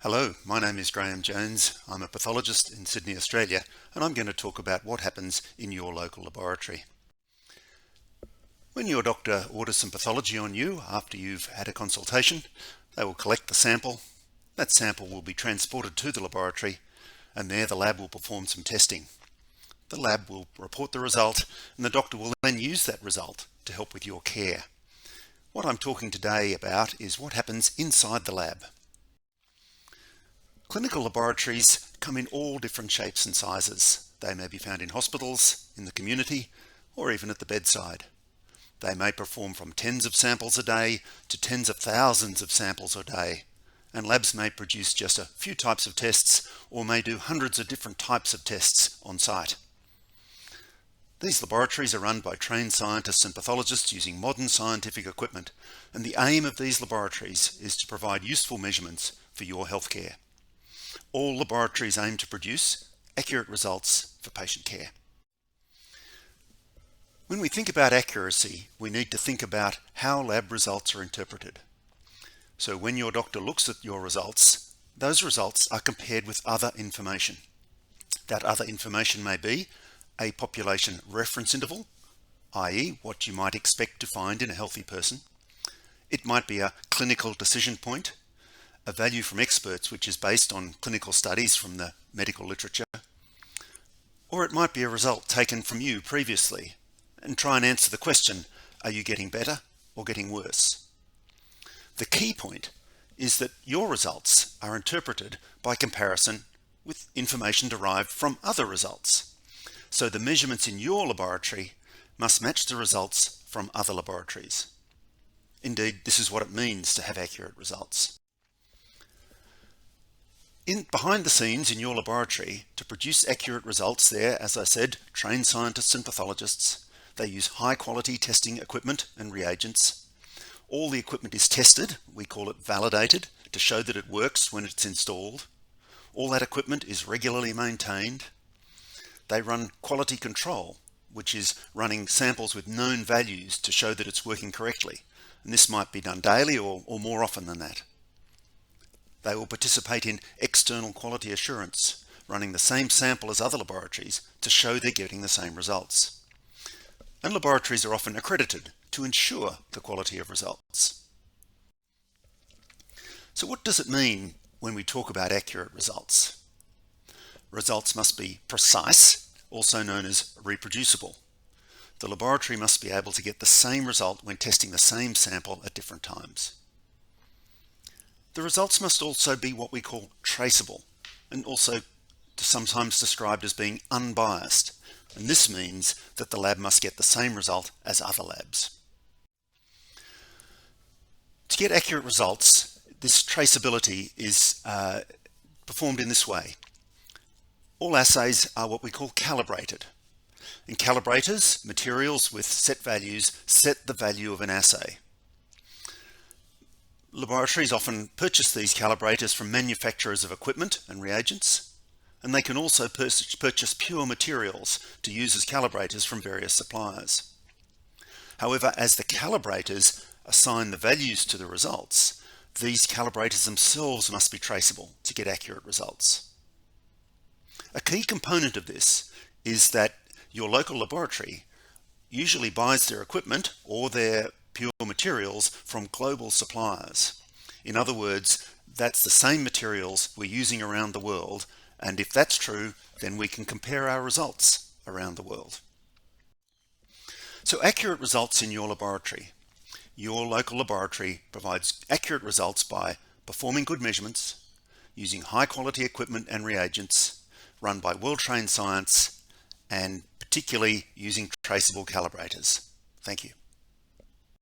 Hello, my name is Graham Jones. I'm a pathologist in Sydney, Australia, and I'm going to talk about what happens in your local laboratory. When your doctor orders some pathology on you after you've had a consultation, they will collect the sample. That sample will be transported to the laboratory, and there the lab will perform some testing. The lab will report the result, and the doctor will then use that result to help with your care. What I'm talking today about is what happens inside the lab. Clinical laboratories come in all different shapes and sizes. They may be found in hospitals, in the community, or even at the bedside. They may perform from tens of samples a day to tens of thousands of samples a day, and labs may produce just a few types of tests or may do hundreds of different types of tests on site. These laboratories are run by trained scientists and pathologists using modern scientific equipment, and the aim of these laboratories is to provide useful measurements for your healthcare. All laboratories aim to produce accurate results for patient care. When we think about accuracy, we need to think about how lab results are interpreted. So when your doctor looks at your results, those results are compared with other information. That other information may be a population reference interval, i.e. what you might expect to find in a healthy person. It might be a clinical decision point, a value from experts which is based on clinical studies from the medical literature, or it might be a result taken from you previously and try and answer the question, are you getting better or getting worse? The key point is that your results are interpreted by comparison with information derived from other results. So the measurements in your laboratory must match the results from other laboratories. Indeed, this is what it means to have accurate results. Behind the scenes in your laboratory, to produce accurate results there, as I said, trained scientists and pathologists, they use high quality testing equipment and reagents. All the equipment is tested, we call it validated, to show that it works when it's installed. All that equipment is regularly maintained. They run quality control, which is running samples with known values to show that it's working correctly. And this might be done daily or more often than that. They will participate in external quality assurance, running the same sample as other laboratories to show they're getting the same results. And laboratories are often accredited to ensure the quality of results. So what does it mean when we talk about accurate results? Results must be precise, also known as reproducible. The laboratory must be able to get the same result when testing the same sample at different times. The results must also be what we call traceable, and also sometimes described as being unbiased. And this means that the lab must get the same result as other labs. To get accurate results, this traceability is performed in this way. All assays are what we call calibrated. In calibrators, materials with set values set the value of an assay. Laboratories often purchase these calibrators from manufacturers of equipment and reagents, and they can also purchase pure materials to use as calibrators from various suppliers. However, as the calibrators assign the values to the results, these calibrators themselves must be traceable to get accurate results. A key component of this is that your local laboratory usually buys their equipment or their pure materials from global suppliers. In other words, that's the same materials we're using around the world, and if that's true, then we can compare our results around the world. So accurate results in your laboratory. Your local laboratory provides accurate results by performing good measurements, using high quality equipment and reagents, run by well-trained science, and particularly using traceable calibrators. Thank you.